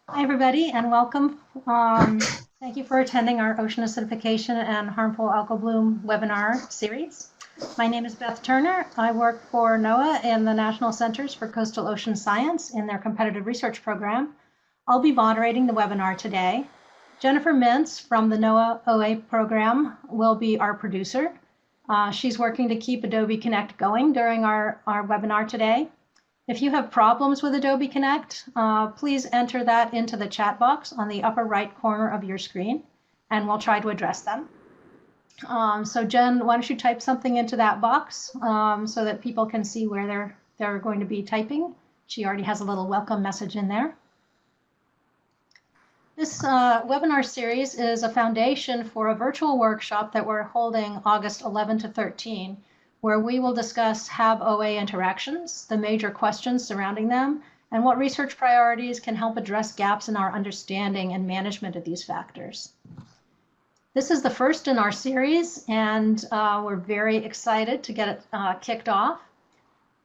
Hi, everybody, and welcome. Thank you for attending our Ocean Acidification and Harmful Algal Bloom webinar series. My name is Beth Turner. I work for NOAA and the National Centers for Coastal Ocean Science in their competitive research program. I'll be moderating the webinar today. Jennifer Mintz from the NOAA OA program will be our producer. She's working to keep Adobe Connect going during our webinar today. If you have problems with Adobe Connect, please enter that into the chat box on the upper right corner of your screen, and we'll try to address them. So Jen, why don't you type something into that box so that people can see where they're going to be typing. She already has a little welcome message in there. This webinar series is a foundation for a virtual workshop that we're holding August 11 to 13, where we will discuss HAB-OA interactions, the major questions surrounding them, and what research priorities can help address gaps in our understanding and management of these factors. This is the first in our series, and we're very excited to get it kicked off.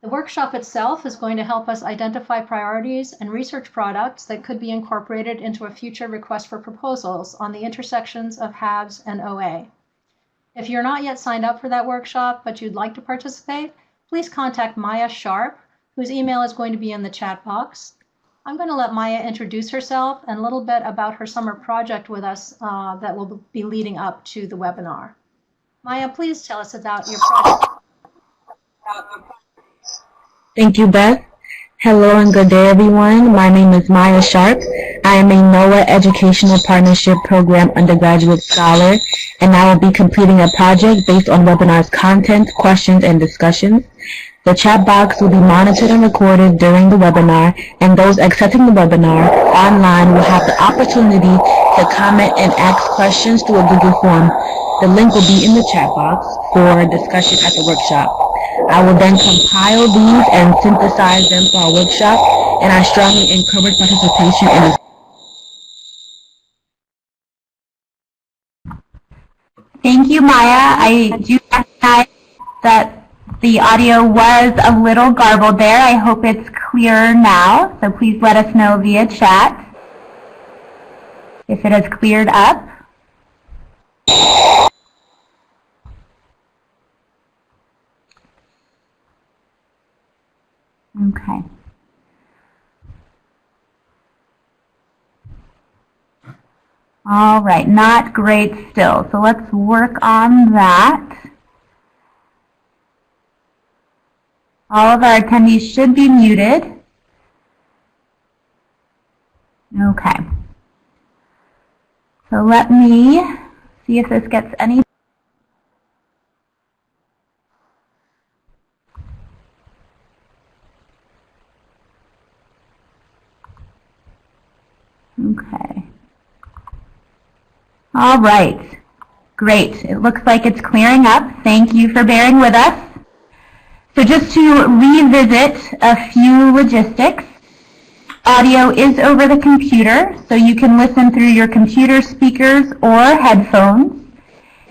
The workshop itself is going to help us identify priorities and research products that could be incorporated into a future request for proposals on the intersections of HABs and OA. If you're not yet signed up for that workshop, but you'd like to participate, please contact Maya Sharp, whose email is going to be in the chat box. I'm going to let Maya introduce herself and a little bit about her summer project with us that will be leading up to the webinar. Maya, please tell us about your project. Thank you, Beth. Hello and good day, everyone. My name is Maya Sharp. I am a NOAA Educational Partnership Program undergraduate scholar, and I will be completing a project based on webinar's content, questions, and discussions. The chat box will be monitored and recorded during the webinar, and those accepting the webinar online will have the opportunity to comment and ask questions through a Google form. The link will be in the chat box for discussion at the workshop. I will then compile these and synthesize them for our workshop, and I strongly encourage participation in this. Thank you, Maya. I do recognize that the audio was a little garbled there. I hope it's clearer now, so please let us know via chat if it has cleared up. Okay. All right, not great still. So let's work on that. All of our attendees should be muted. Okay. So let me see if this gets any. Okay. All right. Great. It looks like it's clearing up. Thank you for bearing with us. So just to revisit a few logistics, audio is over the computer, so you can listen through your computer speakers or headphones.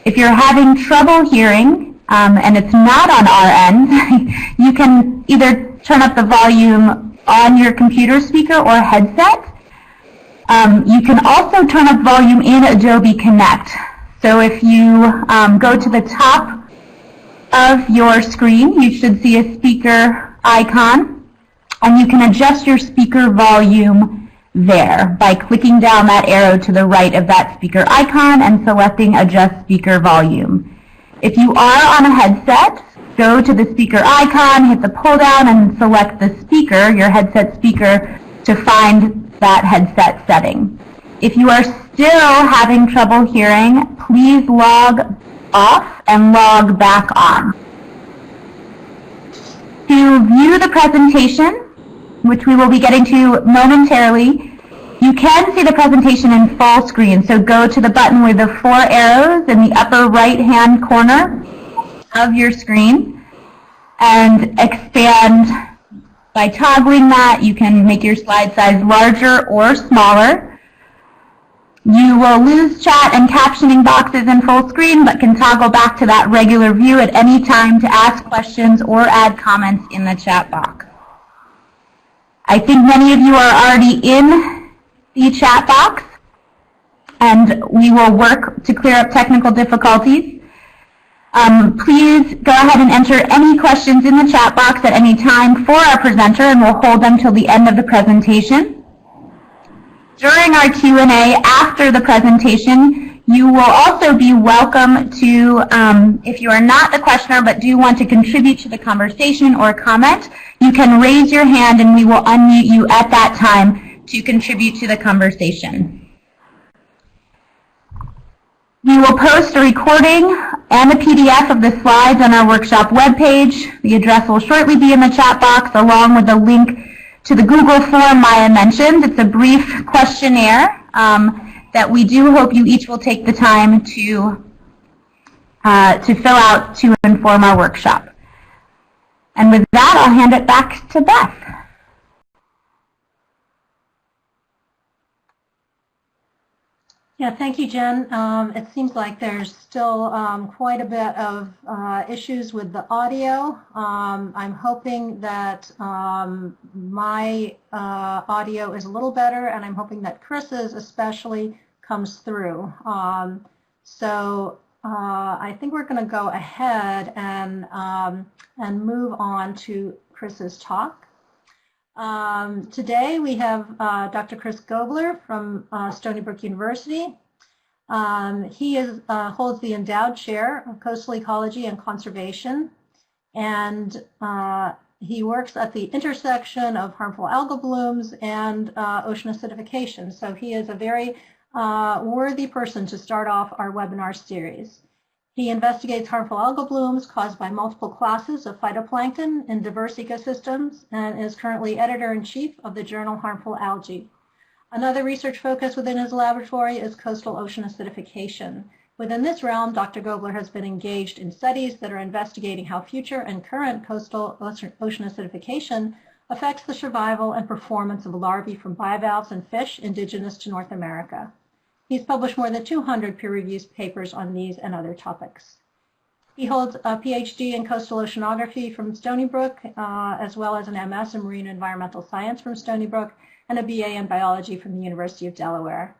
If you're having trouble hearing, and it's not on our end, you can either turn up the volume on your computer speaker or headset. You can also turn up volume in Adobe Connect. So if you go to the top of your screen, you should see a speaker icon, and you can adjust your speaker volume there by clicking down that arrow to the right of that speaker icon and selecting Adjust Speaker Volume. If you are on a headset, go to the speaker icon, hit the pull down, and select the speaker, your headset speaker, to find that headset setting. If you are still having trouble hearing, please log off and log back on. To view the presentation, which we will be getting to momentarily, you can see the presentation in full screen. So go to the button with the 4 arrows in the upper right-hand corner of your screen and expand. By toggling that, you can make your slide size larger or smaller. You will lose chat and captioning boxes in full screen, but can toggle back to that regular view at any time to ask questions or add comments in the chat box. I think many of you are already in the chat box, and we will work to clear up technical difficulties. Please go ahead and enter any questions in the chat box at any time for our presenter, and we'll hold them till the end of the presentation. During our Q&A after the presentation, you will also be welcome to, if you are not the questioner but do want to contribute to the conversation or comment, you can raise your hand and we will unmute you at that time to contribute to the conversation. We will post a recording and a PDF of the slides on our workshop webpage. The address will shortly be in the chat box, along with a link to the Google form Maya mentioned. It's a brief questionnaire that we do hope you each will take the time to fill out to inform our workshop. And with that, I'll hand it back to Beth. Yeah, thank you, Jen. It seems like there's still quite a bit of issues with the audio. I'm hoping that my audio is a little better, and I'm hoping that Chris's especially comes through. So I think we're going to go ahead and move on to Chris's talk. Today we have Dr. Chris Gobler from Stony Brook University. He holds the endowed chair of coastal ecology and conservation, and he works at the intersection of harmful algal blooms and ocean acidification. So he is a very worthy person to start off our webinar series. He investigates harmful algal blooms caused by multiple classes of phytoplankton in diverse ecosystems and is currently editor-in-chief of the journal Harmful Algae. Another research focus within his laboratory is coastal ocean acidification. Within this realm, Dr. Gobler has been engaged in studies that are investigating how future and current coastal ocean acidification affects the survival and performance of larvae from bivalves and fish indigenous to North America. He's published more than 200 peer-reviewed papers on these and other topics. He holds a PhD in coastal oceanography from Stony Brook, as well as an MS in marine environmental science from Stony Brook, and a BA in biology from the University of Delaware.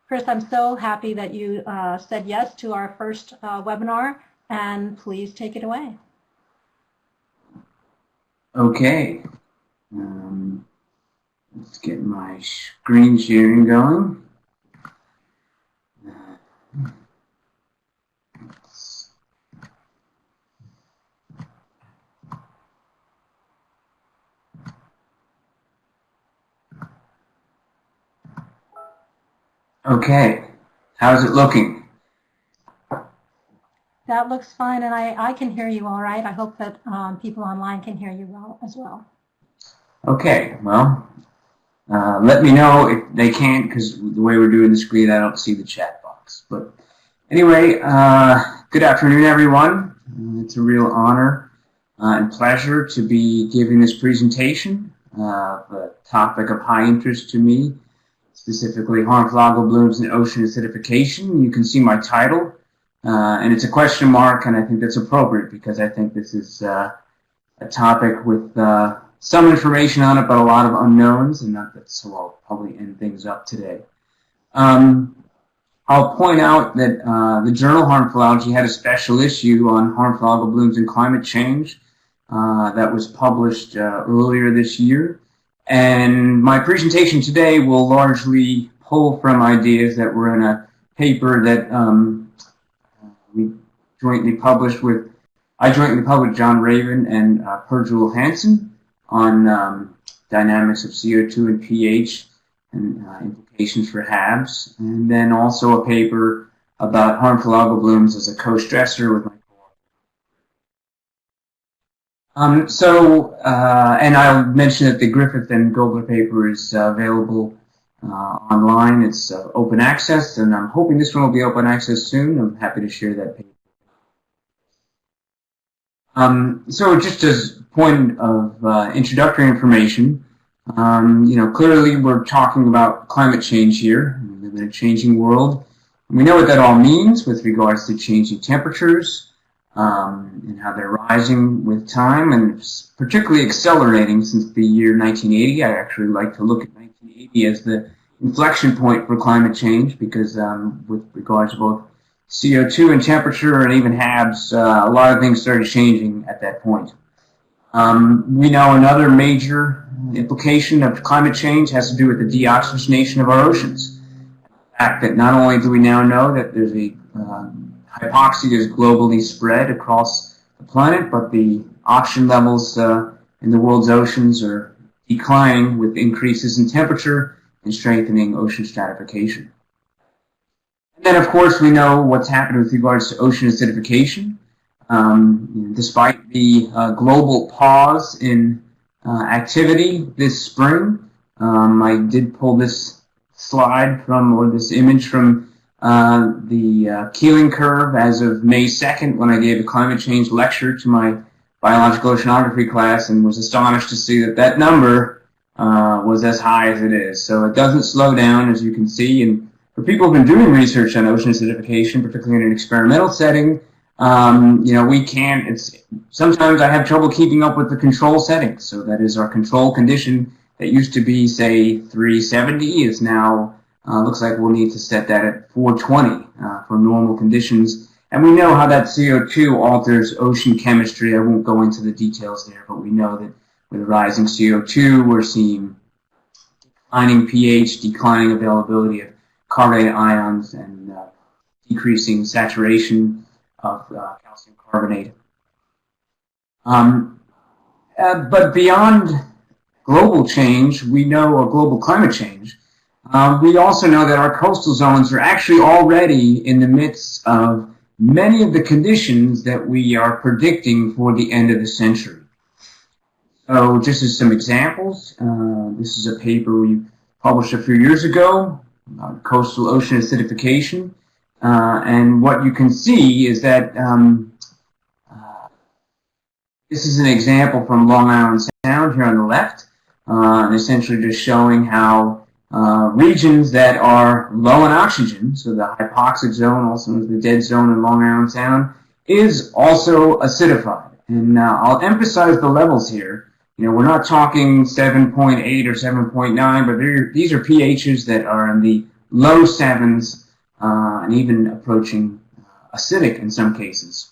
Chris, I'm so happy that you said yes to our first webinar, and please take it away. Okay. Let's get my screen sharing going. Okay, how's it looking? That looks fine, and I can hear you all right. I hope that people online can hear you well as well. Okay, well, let me know if they can't, because the way we're doing the screen, I don't see the chat box. But anyway, good afternoon, everyone. It's a real honor and pleasure to be giving this presentation, a topic of high interest to me, specifically harmful algal blooms and ocean acidification. You can see my title, and it's a question mark, and I think that's appropriate because I think this is a topic with some information on it, but a lot of unknowns, and so I'll probably end things up today. I'll point out that the journal Harmful Algae had a special issue on harmful algal blooms and climate change that was published earlier this year. And my presentation today will largely pull from ideas that were in a paper that I jointly published with John Raven and Perjul Hansen on dynamics of CO2 and pH and implications for HABs, and then also a paper about harmful algal blooms as a co-stressor with my and I'll mention that the Griffith and Gobler paper is available online. It's open access, and I'm hoping this one will be open access soon. I'm happy to share that paper. So just as a point of introductory information, clearly we're talking about climate change here. We live in a changing world. And we know what that all means with regards to changing temperatures, and how they're rising with time, and particularly accelerating since the year 1980. I actually like to look at 1980 as the inflection point for climate change because with regards to both CO2 and temperature and even HABs, a lot of things started changing at that point. We know another major implication of climate change has to do with the deoxygenation of our oceans. The fact that not only do we now know that there's a hypoxia is globally spread across the planet, but the oxygen levels in the world's oceans are declining with increases in temperature and strengthening ocean stratification. And then, of course, we know what's happened with regards to ocean acidification. Despite the global pause in activity this spring, I did pull this slide from, or this image from the Keeling curve as of May 2nd when I gave a climate change lecture to my biological oceanography class and was astonished to see that that number was as high as it is. So it doesn't slow down, as you can see. And for people who've been doing research on ocean acidification, particularly in an experimental setting, we can't, sometimes I have trouble keeping up with the control settings. So that is our control condition that used to be, say, 370 is now, looks like we'll need to set that at 420 for normal conditions. And we know how that CO2 alters ocean chemistry. I won't go into the details there, but we know that with rising CO2, we're seeing declining pH, declining availability of carbonate ions, and decreasing saturation of calcium carbonate. But beyond global change, we know, or global climate change, we also know that our coastal zones are actually already in the midst of many of the conditions that we are predicting for the end of the century. So just as some examples, this is a paper we published a few years ago about coastal ocean acidification. And what you can see is that this is an example from Long Island Sound here on the left, essentially just showing how regions that are low in oxygen, so the hypoxic zone, also known as the dead zone in Long Island Sound, is also acidified. And I'll emphasize the levels here. We're not talking 7.8 or 7.9, but these are pHs that are in the low sevens and even approaching acidic in some cases.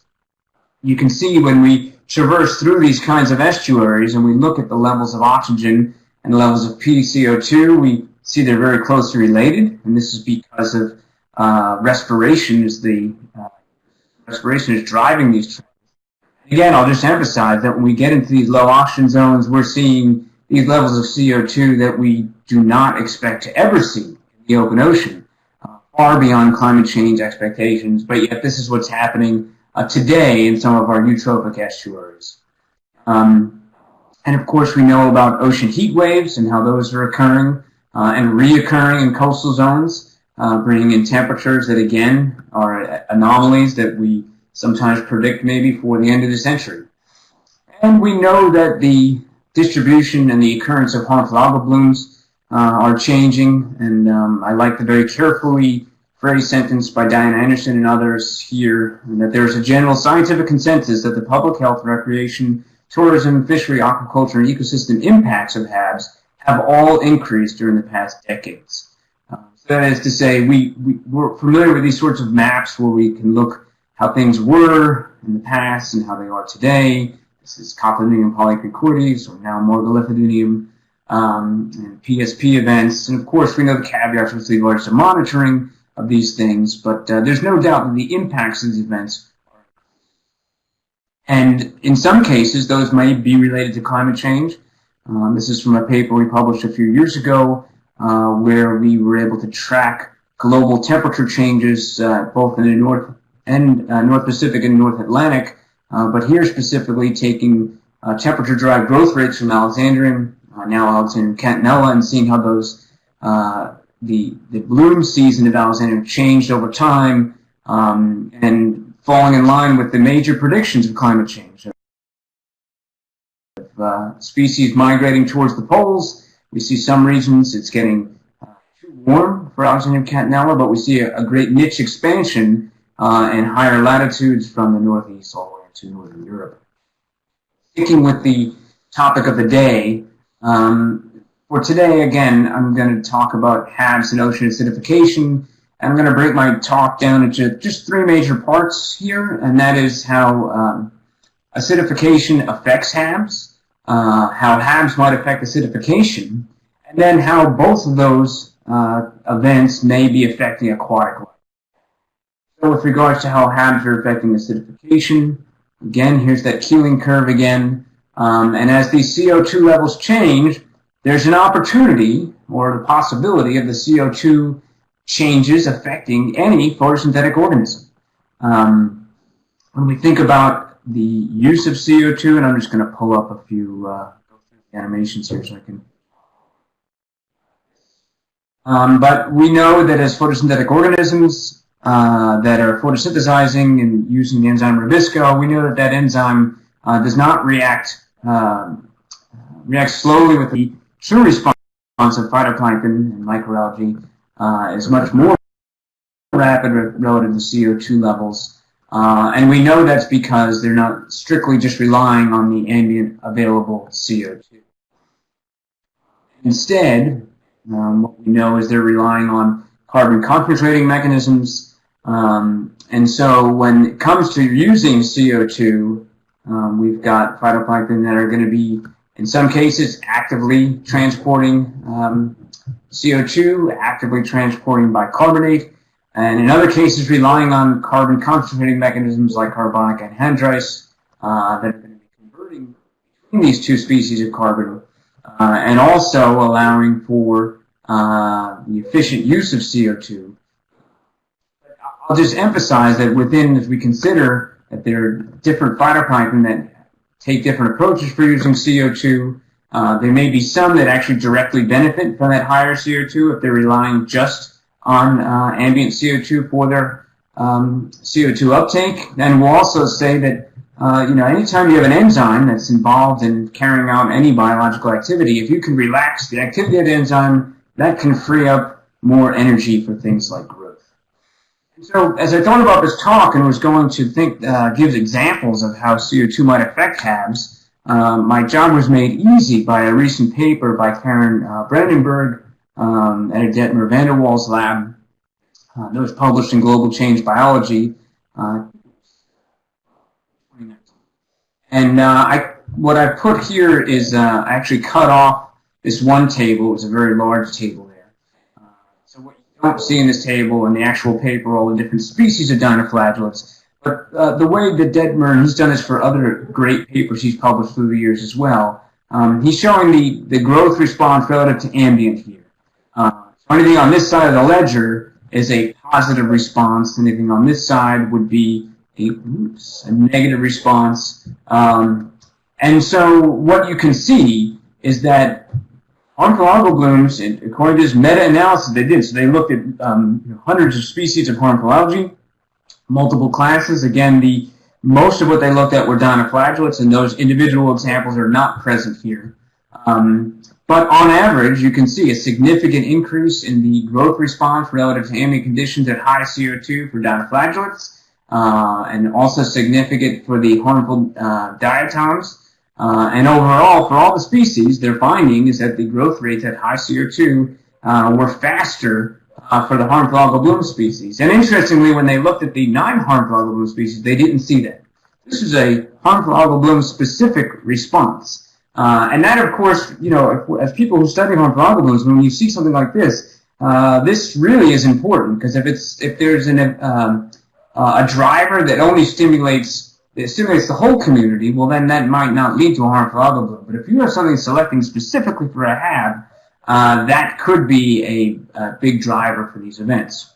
You can see when we traverse through these kinds of estuaries and we look at the levels of oxygen and the levels of PCO2, we see they're very closely related, and this is because of respiration is driving these trends. Again, I'll just emphasize that when we get into these low oxygen zones, we're seeing these levels of CO2 that we do not expect to ever see in the open ocean, far beyond climate change expectations, but yet this is what's happening today in some of our eutrophic estuaries. And of course, we know about ocean heat waves and how those are occurring and reoccurring in coastal zones, bringing in temperatures that, again, are anomalies that we sometimes predict maybe for the end of the century. And we know that the distribution and the occurrence of harmful algal blooms are changing, and I like the very carefully phrased sentence by Diane Anderson and others here, and that there's a general scientific consensus that the public health, recreation, tourism, fishery, aquaculture, and ecosystem impacts of HABs have all increased during the past decades. So that is to say, we're familiar with these sorts of maps where we can look how things were in the past and how they are today. This is Coplanidium polycricoides, or now Morgellithidinium, and PSP events. And of course, we know the caveats with regards to monitoring of these things, but there's no doubt that the impacts of these events are. And in some cases, those may be related to climate change. This is from a paper we published a few years ago, where we were able to track global temperature changes both in the North Pacific and North Atlantic, but here specifically taking temperature-derived growth rates from Alexandrium, now Alexandrium cantonella, and seeing how those the bloom season of Alexandrium changed over time, and falling in line with the major predictions of climate change. Species migrating towards the poles, we see some regions it's getting too warm for Alexandrium cantonella, but we see a great niche expansion in higher latitudes from the northeast all the way to northern Europe. Sticking with the topic of the day, For today, again, I'm going to talk about HABs and ocean acidification. I'm going to break my talk down into just three major parts here, and that is how acidification affects HABs, how HABs might affect acidification, and then how both of those events may be affecting aquatic life. So with regards to how HABs are affecting acidification, again, here's that Keeling curve again, and as these CO2 levels change, there's an opportunity or the possibility of the CO2 changes affecting any photosynthetic organism. When we think about the use of CO2, and I'm just going to pull up a few animations here so I can. But we know that as photosynthetic organisms that are photosynthesizing and using the enzyme ribisco, we know that that enzyme does not react slowly with the true response of phytoplankton and microalgae is much more rapid relative to CO2 levels. And we know that's because they're not strictly just relying on the ambient available CO2. Instead, what we know is they're relying on carbon concentrating mechanisms. And so when it comes to using CO2, we've got phytoplankton that are going to be, in some cases, actively transporting CO2, actively transporting bicarbonate, and in other cases relying on carbon concentrating mechanisms like carbonic anhydrous that are going to be converting between these two species of carbon, and also allowing for the efficient use of CO2. I'll just emphasize that within, as we consider that there are different phytoplankton that take different approaches for using CO2, there may be some that actually directly benefit from that higher CO2 if they're relying just on ambient CO2 for their CO2 uptake. And we'll also say that anytime you have an enzyme that's involved in carrying out any biological activity, if you can relax the activity of the enzyme, that can free up more energy for things like growth. And so as I thought about this talk and was going to give examples of how CO2 might affect HABs, my job was made easy by a recent paper by Karen Brandenburg at Detmer van der Waals lab that was published in Global Change Biology. And what I put here is I actually cut off this one table. It was a very large table there. So what you don't see in this table in the actual paper, all the different species of dinoflagellates. But the way that Detmer, and he's done this for other great papers he's published through the years as well, he's showing the growth response relative to ambient here. So anything on this side of the ledger is a positive response. Anything on this side would be a negative response. And so what you can see is that harmful algal blooms, according to this meta-analysis they did, so they looked at hundreds of species of harmful algae, multiple classes. Again, most of what they looked at were dinoflagellates, and those individual examples are not present here. But on average, you can see a significant increase in the growth response relative to ambient conditions at high CO2 for dinoflagellates, and also significant for the harmful diatoms. And overall, for all the species, their finding is that the growth rates at high CO2 were faster for the harmful algal bloom species. And interestingly, when they looked at the non-harmful algal bloom species, they didn't see that. This is a harmful algal bloom specific response. And that, of course, as people who study harmful algal blooms, when you see something like this, this really is important, because if there's a driver that only stimulates the whole community, well, then that might not lead to a harmful algal bloom. But if you have something selecting specifically for a HAB, that could be a big driver for these events.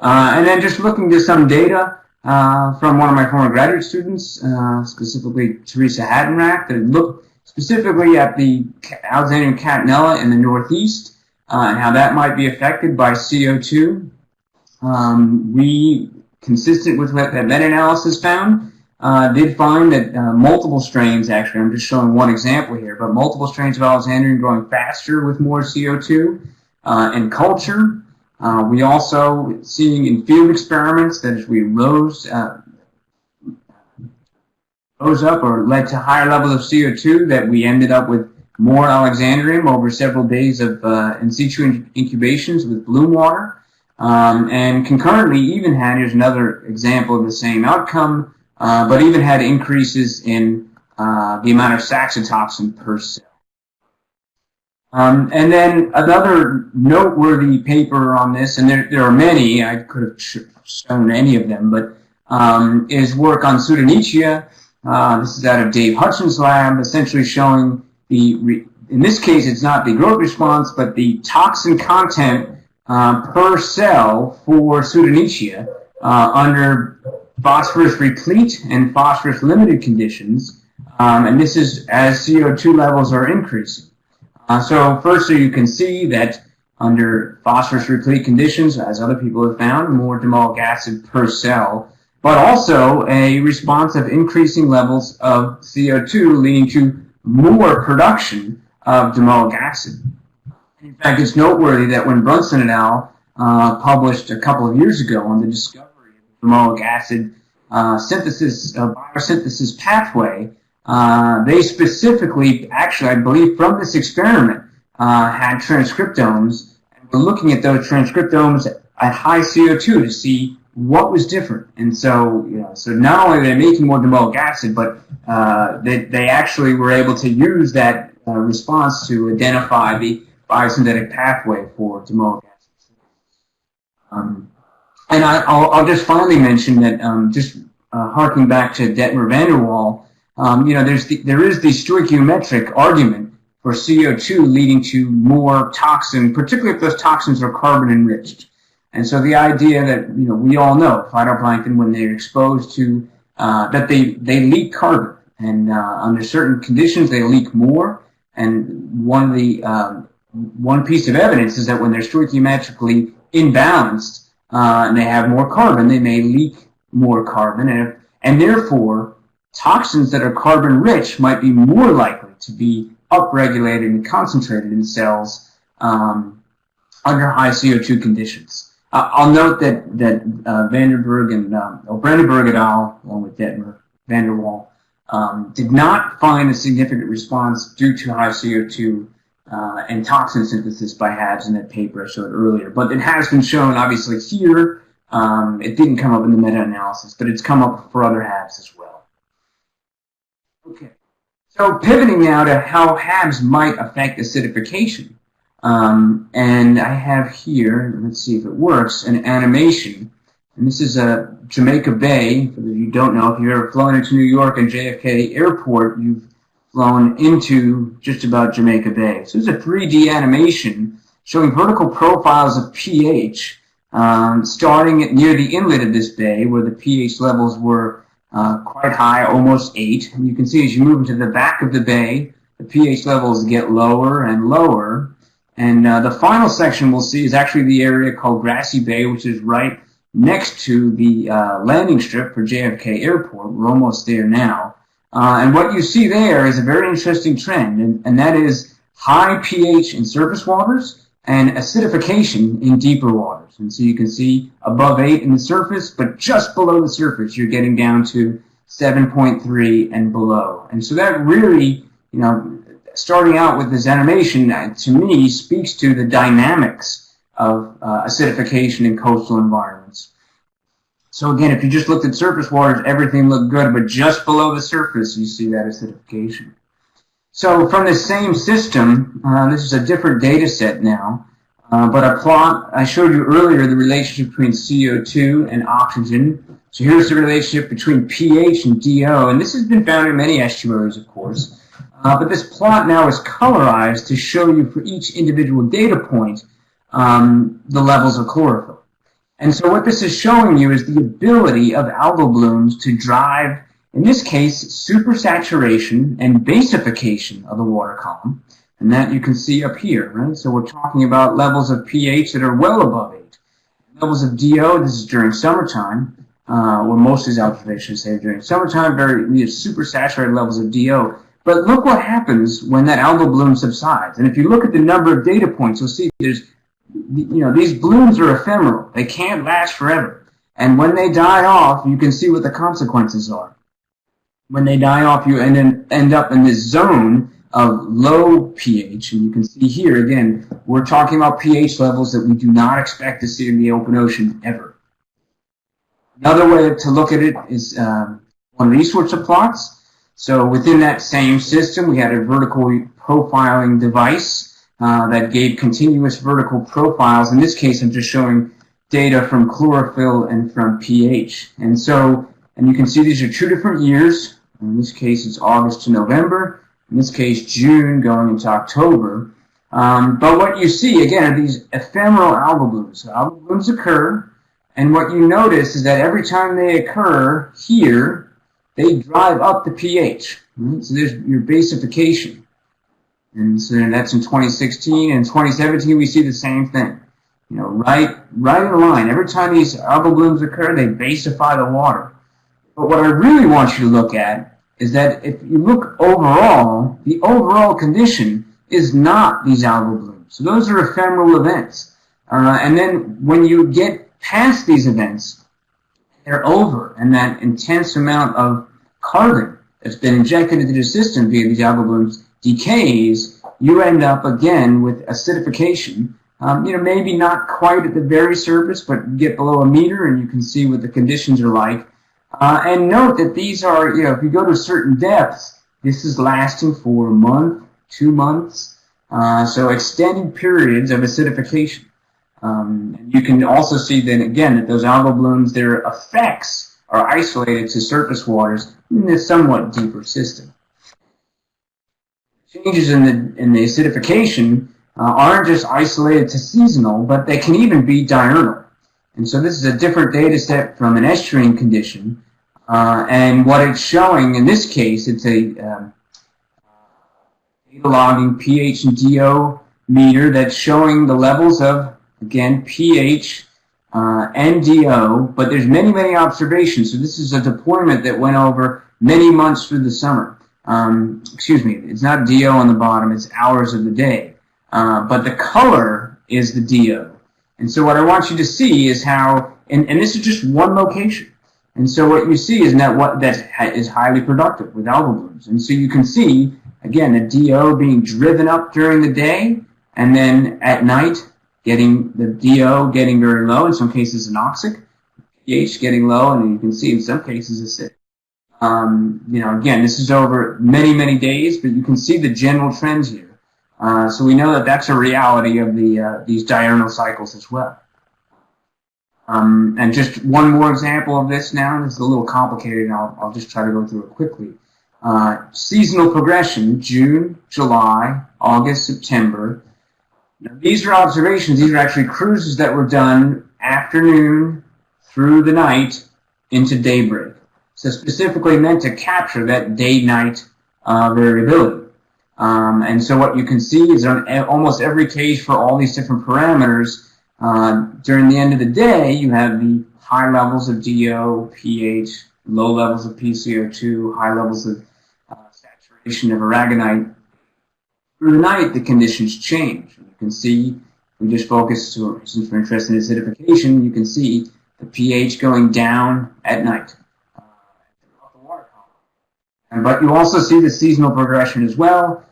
And then just looking at some data from one of my former graduate students, specifically Teresa Haddenrack, that looked specifically at the Alexandrian catenella in the northeast and how that might be affected by CO2. We, consistent with what that meta-analysis found, did find that multiple strains, actually, I'm just showing one example here, but multiple strains of Alexandrian growing faster with more CO2 in culture. We also, seeing in field experiments that as we rose up or led to higher levels of CO2, that we ended up with more Alexandrium over several days of in situ incubations with bloom water. And concurrently even had, here's another example of the same outcome, but even had increases in the amount of saxitoxin per cell. And then another noteworthy paper on this, and there are many, I could have shown any of them, but is work on Pseudonychia. This is out of Dave Hutchins' lab, essentially showing in this case it's not the growth response, but the toxin content per cell for Pseudonychia under phosphorus replete and phosphorus limited conditions, and this is as CO2 levels are increasing. So firstly, you can see that under phosphorus replete conditions, as other people have found, more domoic acid per cell, but also a response of increasing levels of CO2 leading to more production of domoic acid. In fact, it's noteworthy that when Brunson et al. Published a couple of years ago on the discovery of the domoic acid biosynthesis pathway, they specifically, actually, I believe from this experiment, had transcriptomes, and were looking at those transcriptomes at high CO2 to see what was different. And so, so not only are they making more domoic acid, but they actually were able to use that response to identify the biosynthetic pathway for domoic acid. And I'll just finally mention that harking back to Detmer van der Waal, there is the stoichiometric argument for CO2 leading to more toxin, particularly if those toxins are carbon enriched. And so the idea that, we all know phytoplankton, when they're exposed to, that they leak carbon, and under certain conditions they leak more. And one piece of evidence is that when they're stoichiometrically imbalanced and they have more carbon, they may leak more carbon, and therefore toxins that are carbon rich might be more likely to be upregulated and concentrated in cells under high CO2 conditions. I'll note that Vandenberg and Brandenburg et al., along with Detmer van der Waal, did not find a significant response due to high CO2 and toxin synthesis by HABs in that paper I showed earlier. But it has been shown, obviously, here. It didn't come up in the meta-analysis, but it's come up for other HABs as well. Okay. So pivoting now to how HABs might affect acidification. And I have here, let's see if it works, an animation. And this is a Jamaica Bay. For those of you who don't know, if you've ever flown into New York and JFK Airport, you've flown into just about Jamaica Bay. So this is a 3D animation showing vertical profiles of pH, starting near the inlet of this bay, where the pH levels were quite high, almost 8. And you can see as you move into the back of the bay, the pH levels get lower and lower. And the final section we'll see is actually the area called Grassy Bay, which is right next to the landing strip for JFK Airport. We're almost there now. And what you see there is a very interesting trend, and that is high pH in surface waters and acidification in deeper waters. And so you can see above 8 in the surface, but just below the surface, you're getting down to 7.3 and below. And so that really, starting out with this animation, to me, speaks to the dynamics of acidification in coastal environments. So again, if you just looked at surface waters, everything looked good, but just below the surface, you see that acidification. So from this same system, this is a different data set now, but a plot, I showed you earlier the relationship between CO2 and oxygen. So here's the relationship between pH and DO, and this has been found in many estuaries, of course. But this plot now is colorized to show you for each individual data point the levels of chlorophyll. And so what this is showing you is the ability of algal blooms to drive, in this case, supersaturation and basification of the water column. And that you can see up here, right? So we're talking about levels of pH that are well above 8. Levels of DO, this is during summertime, where most of these observations say during summertime, we have supersaturated levels of DO. But look what happens when that algal bloom subsides. And if you look at the number of data points, you'll see these blooms are ephemeral. They can't last forever. And when they die off, you can see what the consequences are. When they die off, you end up in this zone of low pH, and you can see here, again, we're talking about pH levels that we do not expect to see in the open ocean ever. Another way to look at it is one of these sorts of plots. So within that same system, we had a vertical profiling device that gave continuous vertical profiles. In this case, I'm just showing data from chlorophyll and from pH. And you can see these are 2 different years. In this case, it's August to November. In this case, June going into October. But what you see, again, are these ephemeral algal blooms. So algal blooms occur, and what you notice is that every time they occur here, they drive up the pH. Right? So there's your basification. And so that's in 2016. And in 2017, we see the same thing. You know, right in line. Every time these algal blooms occur, they basify the water. But what I really want you to look at is that if you look overall, the overall condition is not these algal blooms. So those are ephemeral events. And then when you get past these events, they're over, and that intense amount of carbon that's been injected into the system via these algal blooms decays, you end up again with acidification. Maybe not quite at the very surface, but you get below a meter and you can see what the conditions are like. And note that these are, if you go to certain depths, this is lasting for a month, 2 months, so extended periods of acidification. And you can also see then again that those algal blooms, their effects are isolated to surface waters in a somewhat deeper system. Changes in the acidification aren't just isolated to seasonal, but they can even be diurnal. And so this is a different data set from an estuarine condition. And what it's showing in this case, it's a data logging pH and DO meter that's showing the levels of, again, pH and DO, but there's many, many observations. So this is a deployment that went over many months through the summer. It's not DO on the bottom, it's hours of the day. But the color is the DO. And so what I want you to see is how, and this is just one location. And so what you see is that is highly productive with algal blooms. And so you can see, again, the DO being driven up during the day, and then at night, getting the DO getting very low, in some cases anoxic, pH getting low, and then you can see in some cases acidic. Again, this is over many, many days, but you can see the general trends here. So we know that that's a reality of these diurnal cycles as well. And just one more example of this now. This is a little complicated, and I'll just try to go through it quickly. Seasonal progression, June, July, August, September. Now, these are observations. These are actually cruises that were done afternoon through the night into daybreak. So specifically meant to capture that day-night variability. And so what you can see is on almost every case for all these different parameters, during the end of the day, you have the high levels of DO, pH, low levels of PCO2, high levels of saturation of aragonite. Through the night, the conditions change. You can see, we just focused, since we're interested in acidification, you can see the pH going down at night. But you also see the seasonal progression as well.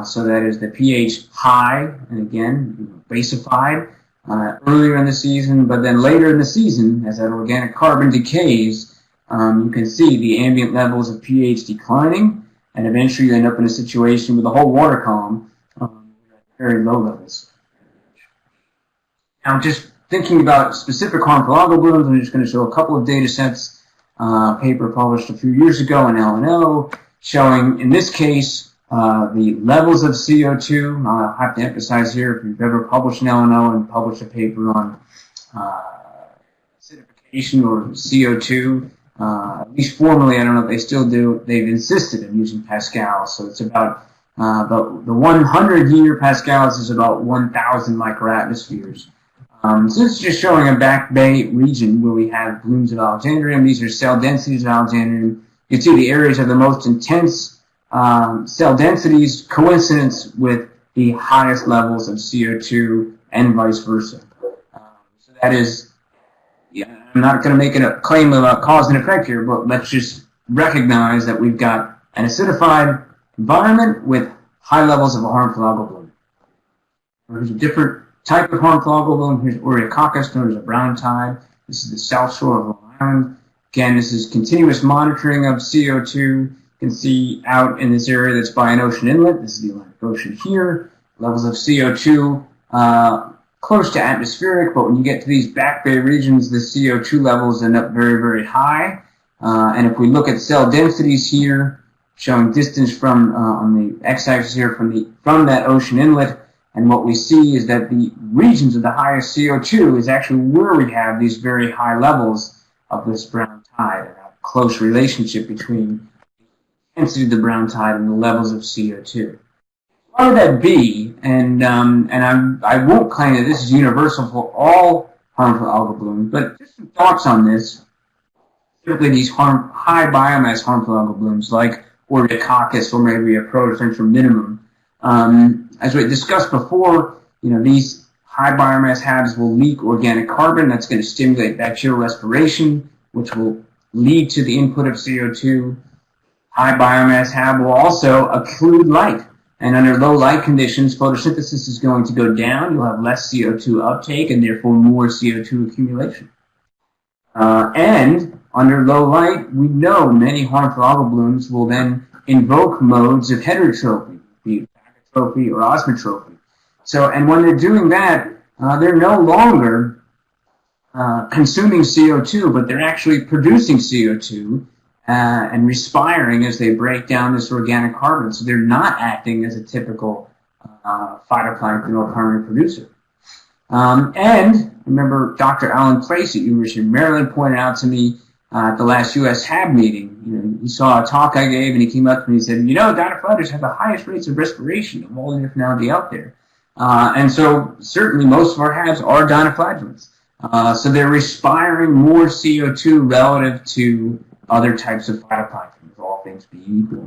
So that is the pH high, and again, basified earlier in the season, but then later in the season, as that organic carbon decays, you can see the ambient levels of pH declining, and eventually you end up in a situation with the whole water column at very low levels. Now, just thinking about specific harmful algal blooms, I'm just going to show a couple of data sets. Paper published a few years ago in L&O, showing, in this case, the levels of CO2. I'll have to emphasize here, if you've ever published in L&O and published a paper on acidification or CO2, at least formally, I don't know if they still do, they've insisted in using pascals. So it's about, the 100-year pascals is about 1,000 microatmospheres. So it's just showing a back bay region where we have blooms of Alexandrium. These are cell densities of Alexandrium. You can see the areas of the most intense cell densities, coincidence with the highest levels of CO2 and vice versa. So that is, I'm not going to make a claim about cause and effect here, but let's just recognize that we've got an acidified environment with high levels of a harmful algal bloom. Here's a different type of harmful algal bloom. Here's Oriococcus, known as a brown tide. This is the south shore of Long Island. Again, this is continuous monitoring of CO2. You can see out in this area that's by an ocean inlet. This is the Atlantic Ocean here. Levels of CO2 close to atmospheric, but when you get to these back bay regions, the CO2 levels end up very, very high. And if we look at cell densities here, showing distance from on the x-axis here from that ocean inlet, and what we see is that the regions of the highest CO2 is actually where we have these very high levels of this brown tide, and a close relationship between the intensity of the brown tide and the levels of CO2. Why would that be? And I won't claim that this is universal for all harmful algal blooms, but just some thoughts on this. Typically, these high biomass harmful algal blooms, like Oriococcus or maybe a protocentral minimum. As we discussed before, these high biomass HABs will leak organic carbon. That's going to stimulate bacterial respiration, which will lead to the input of CO2. High biomass HAB will also occlude light. And under low light conditions, photosynthesis is going to go down. You'll have less CO2 uptake and therefore more CO2 accumulation. And under low light, we know many harmful algal blooms will then invoke modes of heterotrophy, be it bacotrophy or osmotrophy. So, and when they're doing that, they're no longer consuming CO2, but they're actually producing CO2 and respiring as they break down this organic carbon. So they're not acting as a typical phytoplankton or primary producer. And remember, Dr. Alan Place at University of Maryland pointed out to me at the last U.S. HAB meeting. He saw a talk I gave, and he came up to me and said, dinoflagellates have the highest rates of respiration of all the different algae out there. And so certainly most of our HABs are dinoflagellates. So they're respiring more CO2 relative to other types of phytoplankton, with all things being equal.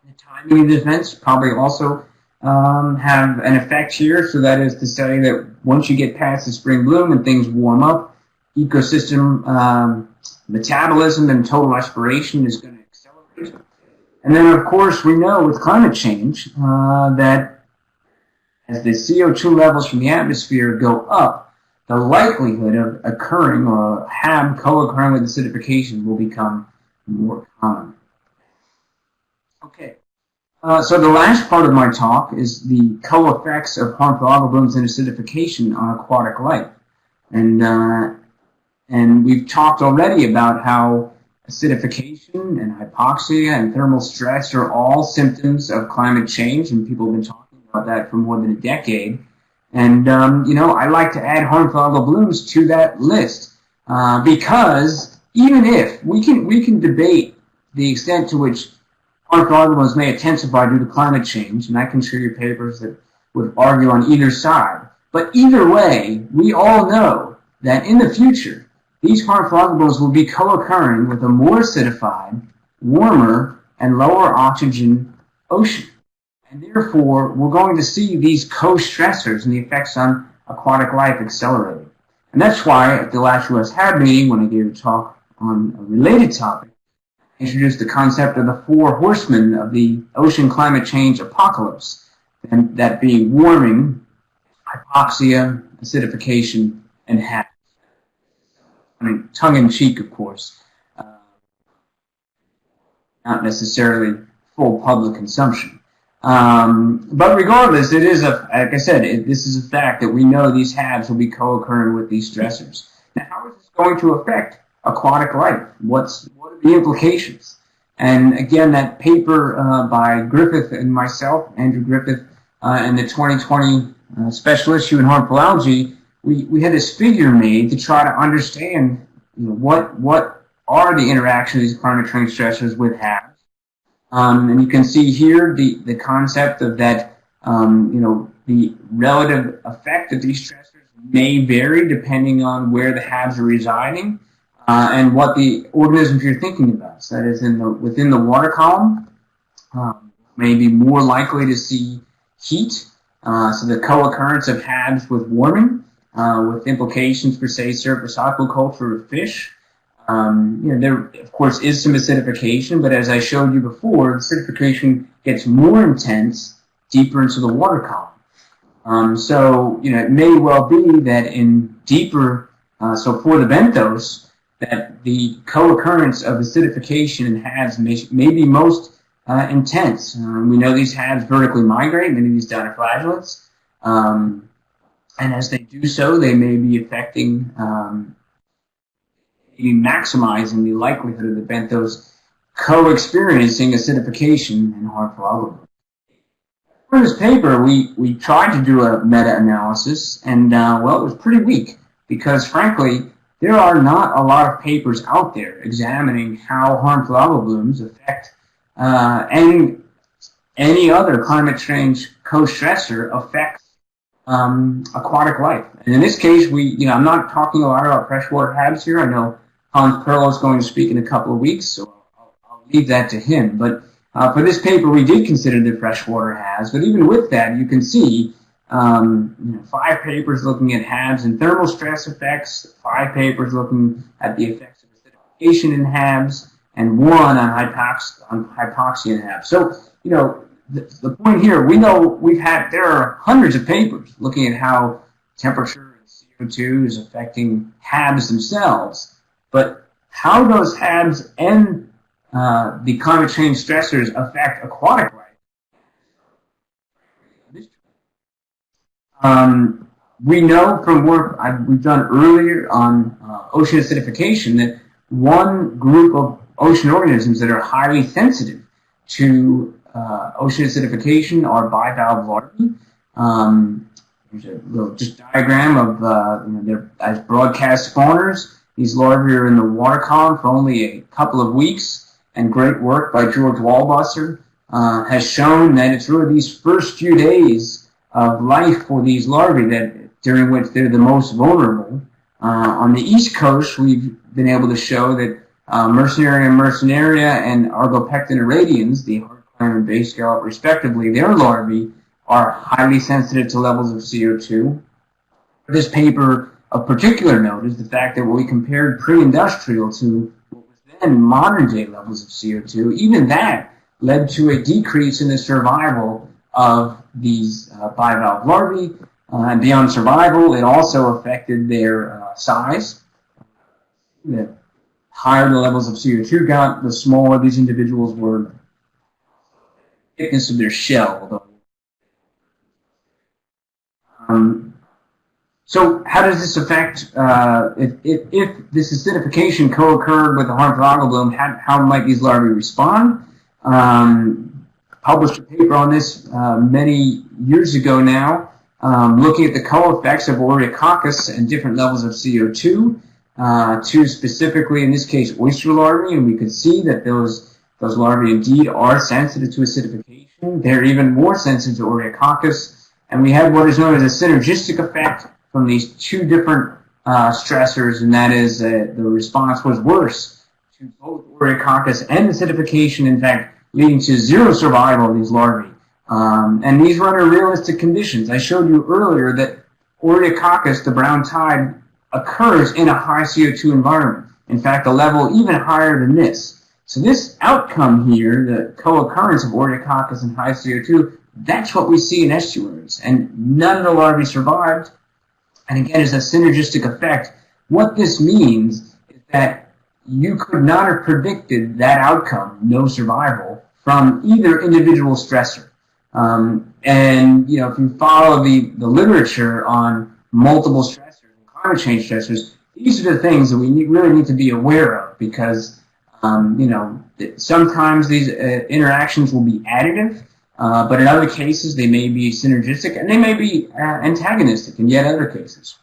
The timing of the events probably also have an effect here. So that is to say that once you get past the spring bloom and things warm up, ecosystem metabolism and total respiration is going to accelerate. And then, of course, we know with climate change that as the CO2 levels from the atmosphere go up, the likelihood of occurring or HAB co-occurring with acidification will become more common. Okay, so the last part of my talk is the co-effects of harmful algal blooms and acidification on aquatic life. And we've talked already about how acidification and hypoxia and thermal stress are all symptoms of climate change, and people have been talking about that for more than a decade. And, I like to add harmful algal blooms to that list because even if we can debate the extent to which harmful algal blooms may intensify due to climate change, and I can show you papers that would argue on either side. But either way, we all know that in the future, these harmful algal blooms will be co-occurring with a more acidified, warmer, and lower oxygen ocean. And therefore, we're going to see these co-stressors and the effects on aquatic life accelerating. And that's why at the last U.S. HAB meeting, when I gave a talk on a related topic, I introduced the concept of the four horsemen of the ocean climate change apocalypse, and that being warming, hypoxia, acidification, and HAB. Tongue-in-cheek, of course, not necessarily full public consumption. But regardless, it is like I said, this is a fact that we know these HABs will be co-occurring with these stressors. Now, how is this going to affect aquatic life? What are the implications? And again, that paper by Griffith and myself, Andrew Griffith, in the 2020 special issue in Harmful Algae, we had this figure made to try to understand, what are the interactions of these climate change stressors with HABs. And you can see here the concept of that, the relative effect of these stressors may vary depending on where the HABs are residing and what the organisms you're thinking about. So that is within the water column, may be more likely to see heat, so the co-occurrence of HABs with warming, with implications for, say, surface aquaculture of fish. There, of course, is some acidification, but as I showed you before, acidification gets more intense deeper into the water column. So, it may well be that in deeper, so for the benthos, that the co-occurrence of acidification in HABs may be most intense. We know these HABs vertically migrate, many of these dinoflagellates, and as they do so, they may be affecting, maximizing the likelihood of the benthos co-experiencing acidification and harmful algal. For this paper, we tried to do a meta-analysis, and well, it was pretty weak because, frankly, there are not a lot of papers out there examining how harmful algal blooms affect any other climate change co-stressor affects aquatic life. And in this case, I'm not talking a lot about freshwater HABs here. I know Hans Perlow is going to speak in a couple of weeks, so I'll leave that to him. But for this paper, we did consider the freshwater HABs. But even with that, you can see 5 papers looking at HABs and thermal stress effects, 5 papers looking at the effects of acidification in HABs, and 1 on hypoxia in HABs. So, the point here, we know there are hundreds of papers looking at how temperature and CO2 is affecting HABs themselves, but how those HABs and the climate change stressors affect aquatic life. We know from work we've done earlier on ocean acidification that one group of ocean organisms that are highly sensitive to ocean acidification are bivalve larvae. There's a little just diagram of they're as broadcast spawners. These larvae are in the water column for only a couple of weeks, and great work by George Walbusser has shown that it's really these first few days of life for these larvae during which they're the most vulnerable. On the East Coast, we've been able to show that Mercenaria and Argopecten irradians, the hard climb and base scallop respectively, their larvae are highly sensitive to levels of CO2. This paper of particular note is the fact that when we compared pre-industrial to what was then modern-day levels of CO2, even that led to a decrease in the survival of these bivalve larvae. And beyond survival, it also affected their size. The higher the levels of CO2 got, the smaller these individuals were. The thickness of their shell. So how does this affect, if this acidification co-occurred with the harmful algal bloom, how might these larvae respond? Published a paper on this many years ago now, looking at the co-effects of Oreococcus and different levels of CO2, to specifically, in this case, oyster larvae, and we could see that those larvae indeed are sensitive to acidification. They're even more sensitive to Oreococcus, and we had what is known as a synergistic effect from these two different stressors, and that is the response was worse to both Oreococcus and acidification, in fact, leading to zero survival of these larvae. And these were under realistic conditions. I showed you earlier that Oreococcus, the brown tide, occurs in a high CO2 environment. In fact, a level even higher than this. So this outcome here, the co-occurrence of Oreococcus and high CO2, that's what we see in estuaries. And none of the larvae survived. And again, it's a synergistic effect. What this means is that you could not have predicted that outcome, no survival, from either individual stressor. And, if you follow the literature on multiple stressors and climate change stressors, these are the things that we really need to be aware of because, sometimes these interactions will be additive, but in other cases they may be synergistic and they may be antagonistic in yet other cases.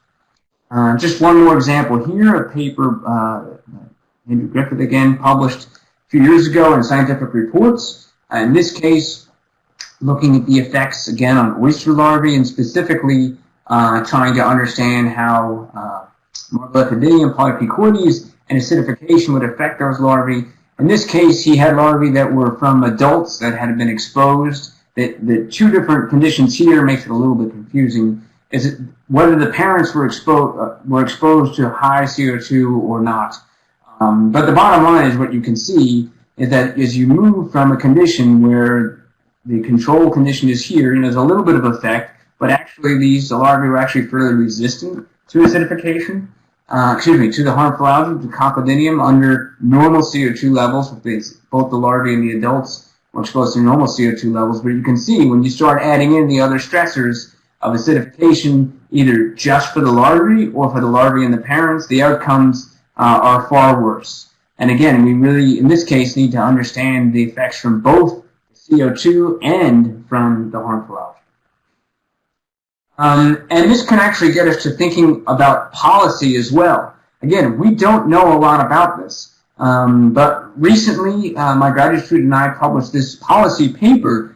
Just one more example here, a paper, Andrew Griffith again, published a few years ago in Scientific Reports. In this case, looking at the effects, again, on oyster larvae and specifically trying to understand how Morgullifidium polypicoides and acidification would affect those larvae. In this case, he had larvae that were from adults that had been exposed. The two different conditions here makes it a little bit confusing. Is it whether the parents were exposed to high CO2 or not? But the bottom line is what you can see is that as you move from a condition where the control condition is here, and there's a little bit of effect, but actually the larvae were actually fairly resistant to acidification. To the harmful algae, the coccidinium, under normal CO2 levels, both the larvae and the adults were exposed to normal CO2 levels. But you can see when you start adding in the other stressors of acidification, either just for the larvae or for the larvae and the parents, the outcomes are far worse. And again, we really, in this case, need to understand the effects from both CO2 and from the harmful algae. And this can actually get us to thinking about policy as well. Again, we don't know a lot about this, but recently my graduate student and I published this policy paper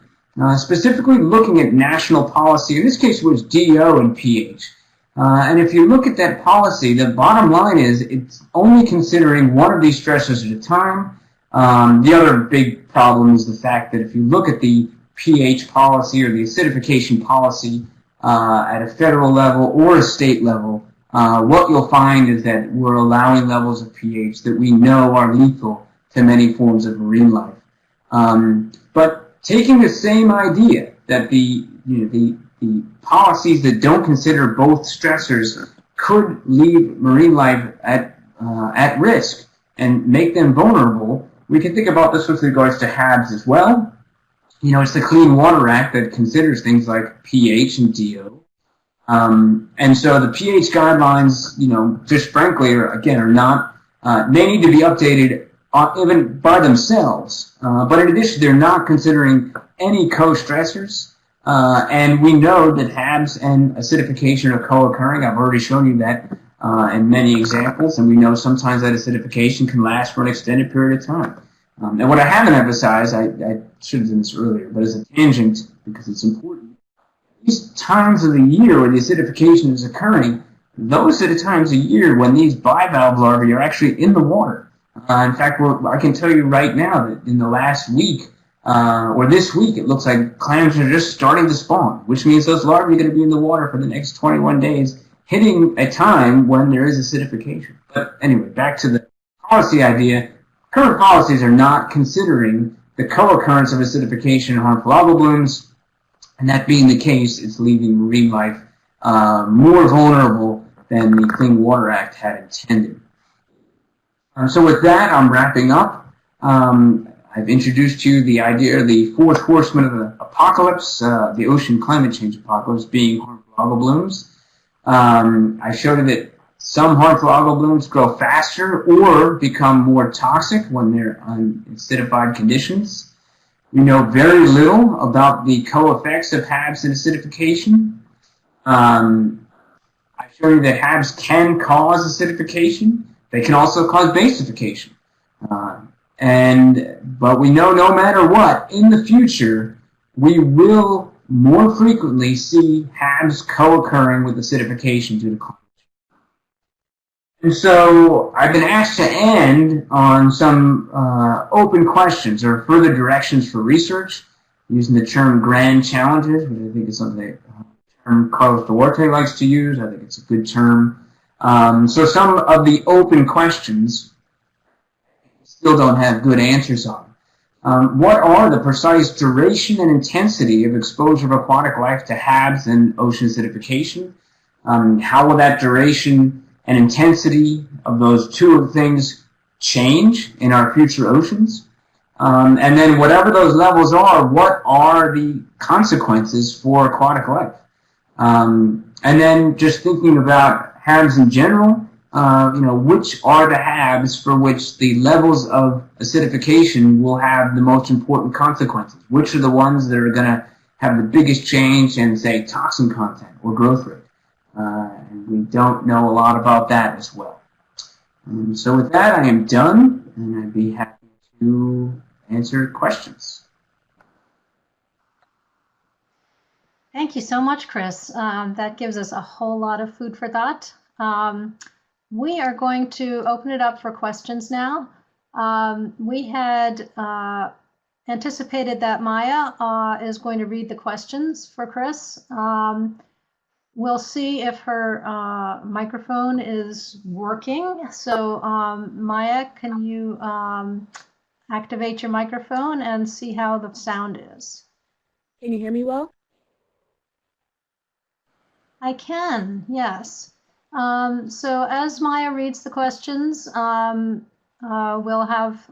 specifically looking at national policy. In this case, it was DO and pH. And if you look at that policy, the bottom line is it's only considering one of these stressors at a time. The other big problem is the fact that if you look at the pH policy or the acidification policy at a federal level or a state level, what you'll find is that we're allowing levels of pH that we know are lethal to many forms of marine life. But taking the same idea that the policies that don't consider both stressors could leave marine life at risk and make them vulnerable, we can think about this with regards to HABs as well. It's the Clean Water Act that considers things like pH and DO. And so the pH guidelines, just frankly, are not, they need to be updated even by themselves. But in addition, they're not considering any co-stressors. And we know that HABs and acidification are co-occurring. I've already shown you that in many examples. And we know sometimes that acidification can last for an extended period of time. And what I haven't emphasized, I should have done this earlier, but as a tangent, because it's important, these times of the year where the acidification is occurring, those are the times of year when these bivalve larvae are actually in the water. In fact, I can tell you right now that in the last week, or this week, it looks like clams are just starting to spawn, which means those larvae are going to be in the water for the next 21 days, hitting a time when there is acidification. But anyway, back to the policy idea. Current policies are not considering the co-occurrence of acidification and harmful algal blooms, and that being the case, it's leaving marine life more vulnerable than the Clean Water Act had intended. So with that, I'm wrapping up. I've introduced to you the idea of the fourth horseman of the apocalypse, the ocean climate change apocalypse, being harmful algal blooms. I showed you that some harmful algal blooms grow faster or become more toxic when they're on acidified conditions. We know very little about the co-effects of HABs and acidification. I showed you that HABs can cause acidification. They can also cause basification. But we know no matter what, in the future, we will more frequently see HABs co-occurring with acidification due to climate change. And so I've been asked to end on some open questions or further directions for research using the term grand challenges, which I think is something that Carlos Duarte likes to use. I think it's a good term. So some of the open questions still don't have good answers on. What are the precise duration and intensity of exposure of aquatic life to HABs and ocean acidification? How will that duration and intensity of those two things change in our future oceans? And then whatever those levels are, what are the consequences for aquatic life? And then just thinking about HABs in general, which are the HABs for which the levels of acidification will have the most important consequences? Which are the ones that are going to have the biggest change in, say, toxin content or growth rate? And we don't know a lot about that as well. So with that, I am done, and I'd be happy to answer questions. Thank you so much, Chris. That gives us a whole lot of food for thought. We are going to open it up for questions now. We had anticipated that Maya is going to read the questions for Chris. We'll see if her microphone is working. So Maya, can you activate your microphone and see how the sound is? Can you hear me well? I can, yes. So as Maya reads the questions, we'll have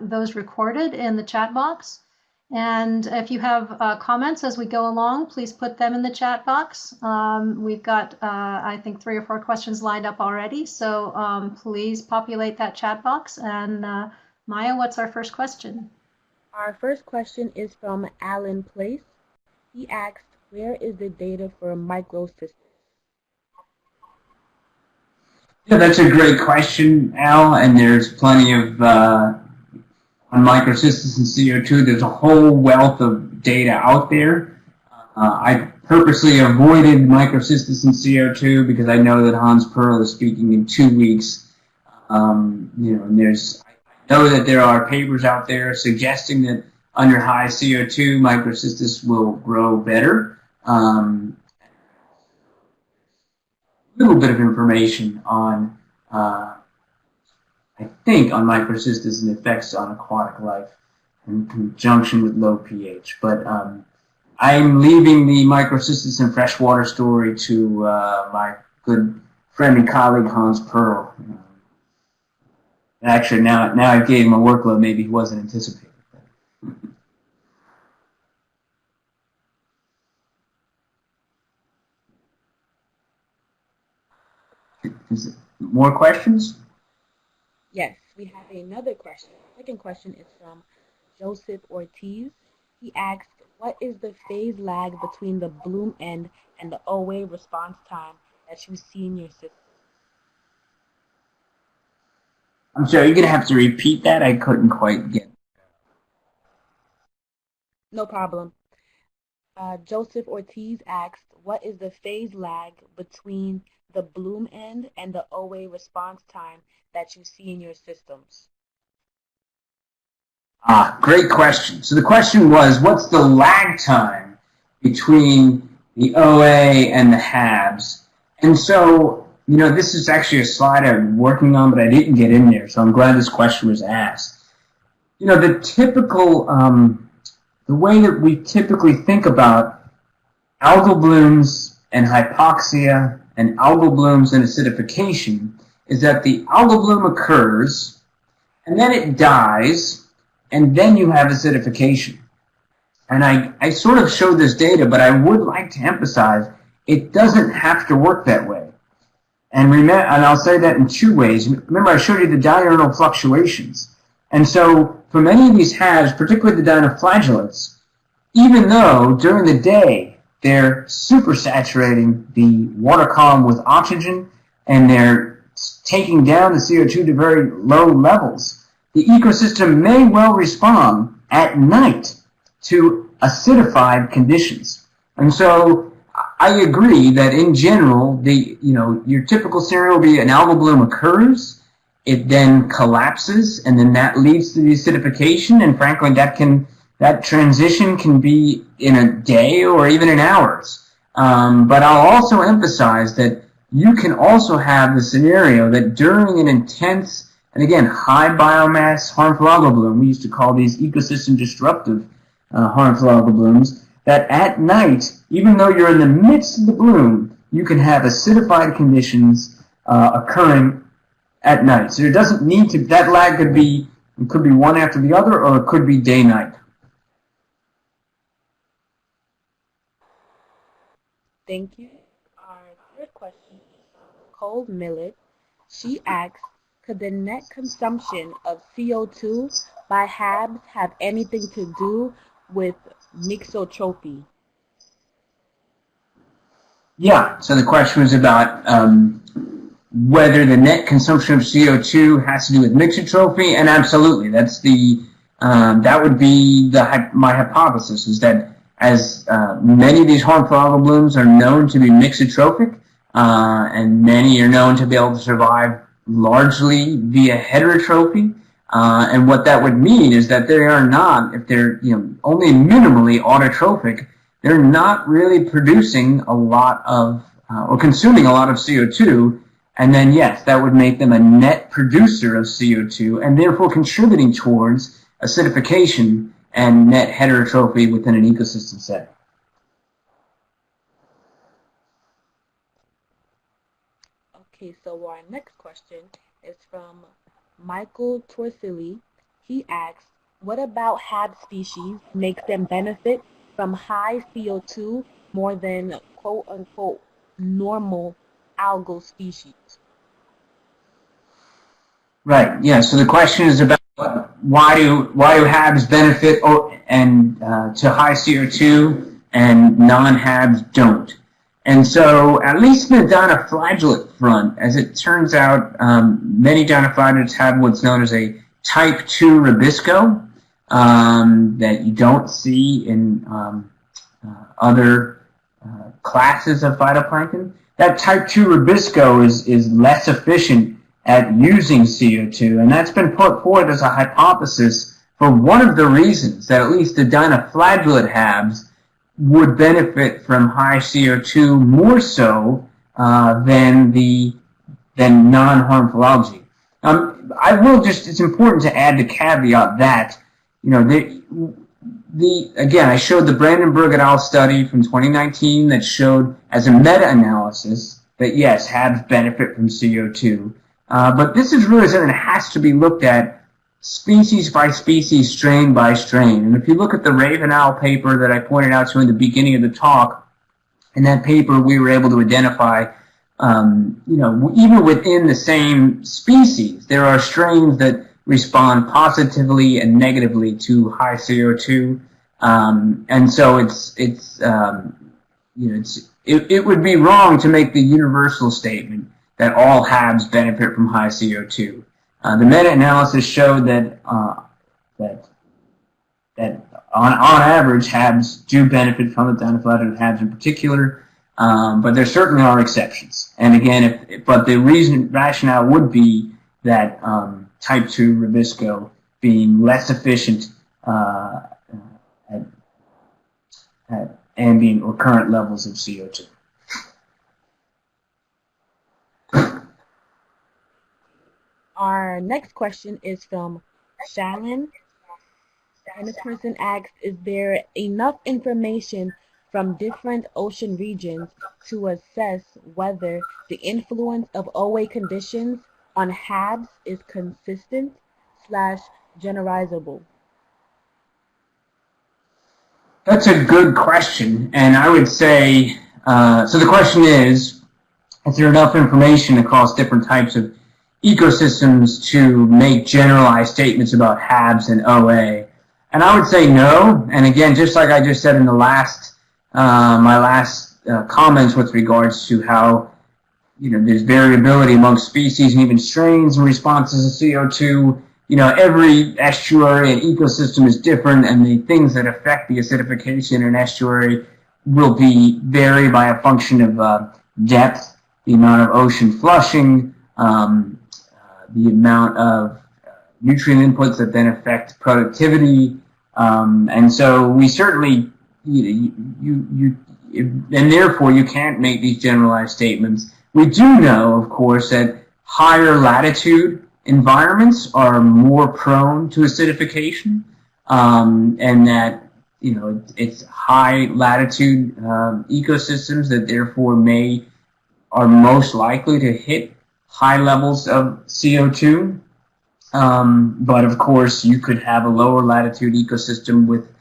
those recorded in the chat box. And if you have comments as we go along, please put them in the chat box. We've got, I think, 3 or 4 questions lined up already. So please populate that chat box. And Maya, what's our first question? Our first question is from Alan Place. He asked, where is the data for microsystems? Yeah, that's a great question, Al, and there's plenty of, on microcysts and CO2, there's a whole wealth of data out there. I purposely avoided microcysts and CO2 because I know that Hans Perl is speaking in 2 weeks. And I know that there are papers out there suggesting that under high CO2, microcysts will grow better. Little bit of information on, I think, on microcysts and effects on aquatic life in conjunction with low pH. But I'm leaving the microcysts in freshwater story to my good friend and colleague Hans Perl. Actually, now I gave him a workload maybe he wasn't anticipating. More questions? Yes, we have another question. The second question is from Joseph Ortiz. He asked, what is the phase lag between the bloom end and the OA response time that you see in your system? I'm sorry, you're going to have to repeat that. I couldn't quite get it. No problem. Joseph Ortiz asked, what is the phase lag between the bloom end and the OA response time that you see in your systems? Great question. So the question was, what's the lag time between the OA and the HABs? And so, this is actually a slide I'm working on, but I didn't get in there, so I'm glad this question was asked. The typical, the way that we typically think about algal blooms and hypoxia and algal blooms and acidification is that the algal bloom occurs, and then it dies, and then you have acidification. And I sort of showed this data, but I would like to emphasize it doesn't have to work that way. And I'll say that in 2 ways. Remember, I showed you the diurnal fluctuations. And so for many of these HABs, particularly the dinoflagellates, even though during the day they're supersaturating the water column with oxygen and they're taking down the CO2 to very low levels, the ecosystem may well respond at night to acidified conditions. And so I agree that in general, your typical scenario will be an algal bloom occurs, it then collapses, and then that leads to the acidification, and frankly, that transition can be in a day or even in hours. But I'll also emphasize that you can also have the scenario that during an intense, and again, high biomass harmful algal bloom, we used to call these ecosystem disruptive harmful algal blooms, that at night, even though you're in the midst of the bloom, you can have acidified conditions occurring at night. So it doesn't need to, that lag could be one after the other, or it could be day-night. Thank you. Our third question is from Cole Millet. She asks, could the net consumption of CO2 by HABs have anything to do with mixotrophy? Yeah, so the question was about whether the net consumption of CO2 has to do with mixotrophy, and absolutely, that's that would be my hypothesis, is that as many of these harmful algal blooms are known to be mixotrophic, and many are known to be able to survive largely via heterotrophy, and what that would mean is that they are not, if they're only minimally autotrophic, they're not really producing a lot of, or consuming a lot of CO2, and then yes, that would make them a net producer of CO2, and therefore contributing towards acidification and net heterotrophy within an ecosystem setting. Okay, so our next question is from Michael Torsili. He asks, what about HAB species makes them benefit from high CO2 more than quote-unquote normal algal species? Right, yeah, so the question is about why do HABs benefit to high CO2 and non-HABs don't. And so, at least in the dinoflagellate front, as it turns out, many dinoflagellates have what's known as a type 2 rubisco that you don't see in other classes of phytoplankton. That type 2 rubisco is less efficient at using CO2, and that's been put forward as a hypothesis for one of the reasons that at least the dinoflagellate HABs would benefit from high CO2 more so than non-harmful algae. I will it's important to add the caveat that, again, I showed the Brandenburg et al. Study from 2019 that showed as a meta-analysis that yes, HABs benefit from CO2. But this is really something that has to be looked at species by species, strain by strain. And if you look at the Raven et al. Paper that I pointed out to in the beginning of the talk, in that paper we were able to identify, even within the same species, there are strains that respond positively and negatively to high CO2. And so it would be wrong to make the universal statement that all HABs benefit from high CO2. The meta-analysis showed that on average, HABs do benefit from the dinoflagellate HABs in particular, but there certainly are exceptions. And again, but the rationale would be that type 2 rubisco being less efficient at ambient or current levels of CO2. Our next question is from Shalin, and this person asks, is there enough information from different ocean regions to assess whether the influence of OA conditions on HABs is consistent / generalizable? That's a good question, and I would say, so the question is there enough information across different types of ecosystems to make generalized statements about HABs and OA? And I would say no. And again, just like I just said in the last, my last comments with regards to how, there's variability amongst species and even strains and responses to CO2. Every estuary and ecosystem is different, and the things that affect the acidification in an estuary will vary by a function of depth, the amount of ocean flushing, the amount of nutrient inputs that then affect productivity, and so we certainly, and therefore you can't make these generalized statements. We do know, of course, that higher latitude environments are more prone to acidification, and that it's high latitude ecosystems that therefore are most likely to hit high levels of CO2, but of course you could have a lower latitude ecosystem with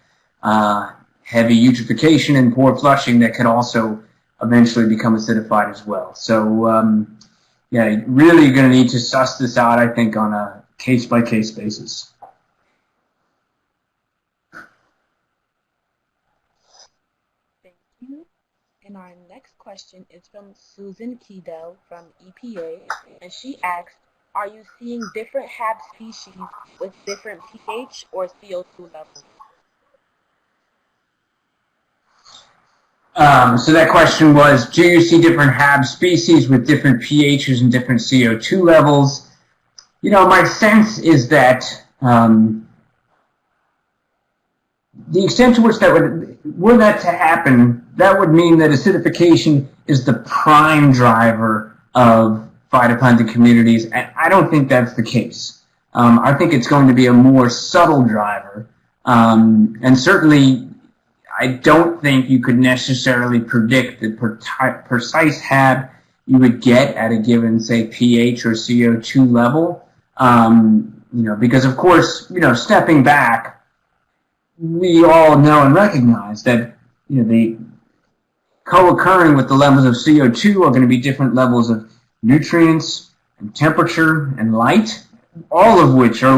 heavy eutrophication and poor flushing that could also eventually become acidified as well. So really you're going to need to suss this out, I think, on a case-by-case basis. Thank you. And our next question is from Susan Keedell from EPA, and she asks, are you seeing different HAB species with different pH or CO2 levels? So that question was, do you see different HAB species with different pHs and different CO2 levels? My sense is that the extent to which were that to happen, that would mean that acidification is the prime driver of phytoplankton communities, and I don't think that's the case. I think it's going to be a more subtle driver, And certainly, I don't think you could necessarily predict the precise HAB you would get at a given, say, pH or CO2 level. Because of course, stepping back, we all know and recognize that, the co-occurring with the levels of CO2 are going to be different levels of nutrients and temperature and light, all of which are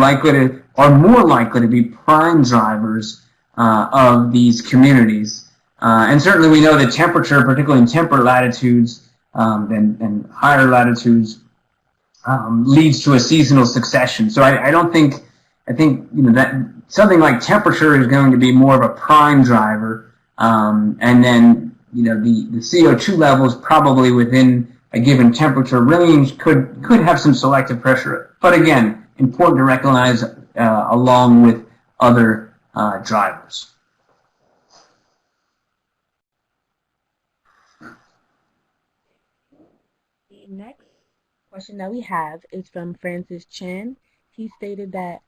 more likely to be prime drivers of these communities. And certainly we know that temperature, particularly in temperate latitudes and higher latitudes, leads to a seasonal succession. So I think that something like temperature is going to be more of a prime driver, and then the CO2 levels probably within a given temperature range could have some selective pressure. But again, important to recognize along with other drivers. The next question that we have is from Francis Chen. He stated that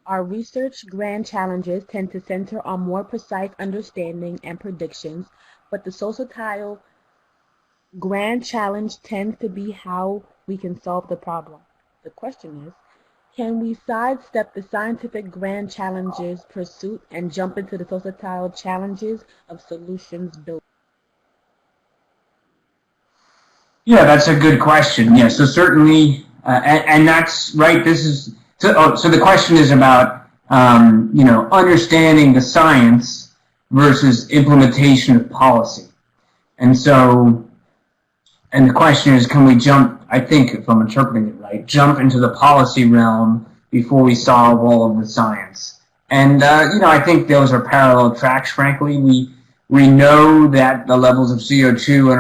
our research grand challenges tend to center on more precise understanding and predictions, but the societal grand challenge tends to be how we can solve the problem. The question is, can we sidestep the scientific grand challenges pursuit and jump into the societal challenges of solutions building? Yeah, that's a good question. Yeah, so certainly, and that's right. So the question is about understanding the science versus implementation of policy, and the question is, can we jump? I think if I'm interpreting it right, jump into the policy realm before we solve all of the science. And I think those are parallel tracks. Frankly, we know that the levels of CO2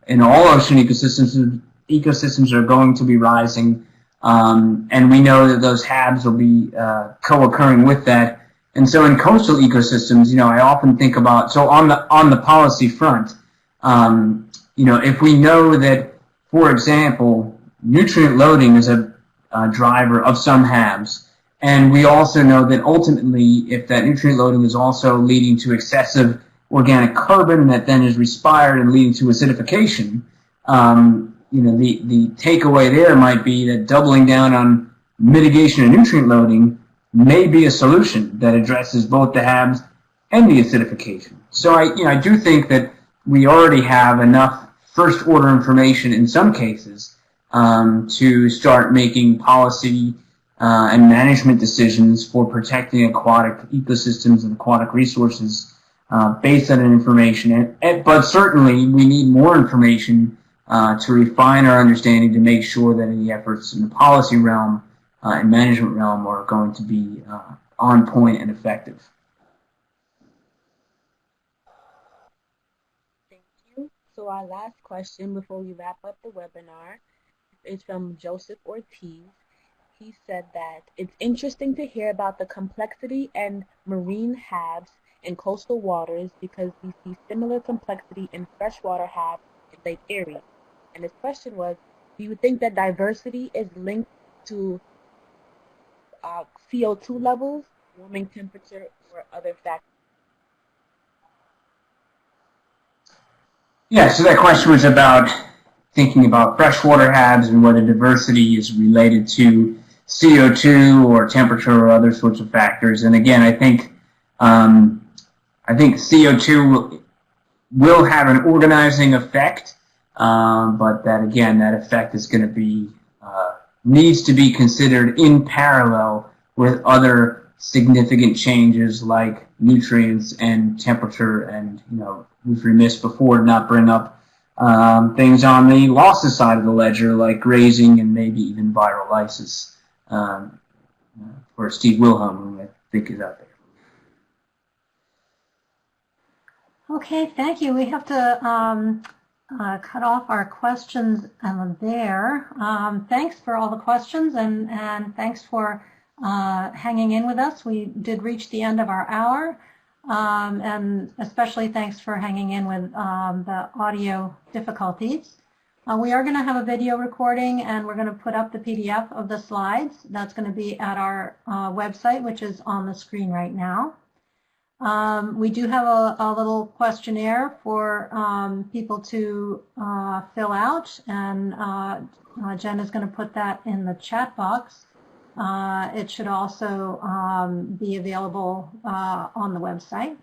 in all ocean ecosystems are going to be rising, and we know that those HABs will be co-occurring with that. And so in coastal ecosystems, I often think about, so on the policy front, if we know that, for example, nutrient loading is a driver of some HABs, and we also know that ultimately, if that nutrient loading is also leading to excessive organic carbon that then is respired and leading to acidification, the takeaway there might be that doubling down on mitigation of nutrient loading may be a solution that addresses both the HABs and the acidification. So I do think that we already have enough first order information in some cases to start making policy and management decisions for protecting aquatic ecosystems and aquatic resources based on information. But certainly we need more information to refine our understanding to make sure that any efforts in the policy realm and management realm are going to be on point and effective. Thank you. So our last question before we wrap up the webinar is from Joseph Ortiz. He said that it's interesting to hear about the complexity and marine HABs in coastal waters because we see similar complexity in freshwater HABs in Lake Erie. And his question was, do you think that diversity is linked to CO2 levels, warming temperature, or other factors? Yeah, so that question was about thinking about freshwater HABs and whether diversity is related to CO2 or temperature or other sorts of factors. And again, I think CO2 will have an organizing effect, but that effect is going to be needs to be considered in parallel with other significant changes like nutrients and temperature. And we've remiss before to not bring up things on the losses side of the ledger like grazing and maybe even viral lysis, for Steve Wilhelm, who I think is out there. Okay, thank you. We have to cut off our questions there. Thanks for all the questions and thanks for hanging in with us. We did reach the end of our hour, and especially thanks for hanging in with the audio difficulties. We are going to have a video recording, and we're going to put up the PDF of the slides. That's going to be at our website, which is on the screen right now. We do have a little questionnaire for people to fill out, and Jen is going to put that in the chat box. It should also be available on the website.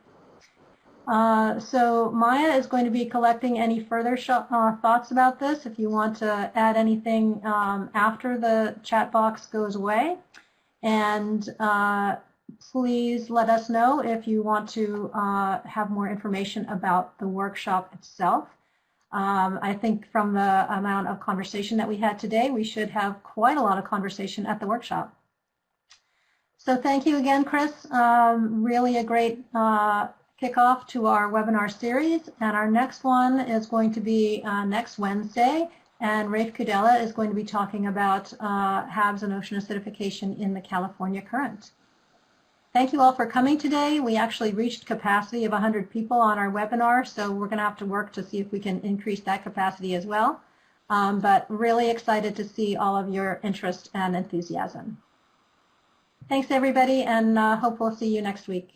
So Maya is going to be collecting any further thoughts about this. If you want to add anything after the chat box goes away, and please let us know if you want to have more information about the workshop itself. I think from the amount of conversation that we had today, we should have quite a lot of conversation at the workshop. So thank you again, Chris. Really a great kickoff to our webinar series, and our next one is going to be next Wednesday, and Rafe Kudela is going to be talking about HABs and ocean acidification in the California current. Thank you all for coming today. We actually reached capacity of 100 people on our webinar, so we're going to have to work to see if we can increase that capacity as well. But really excited to see all of your interest and enthusiasm. Thanks everybody, and hope we'll see you next week.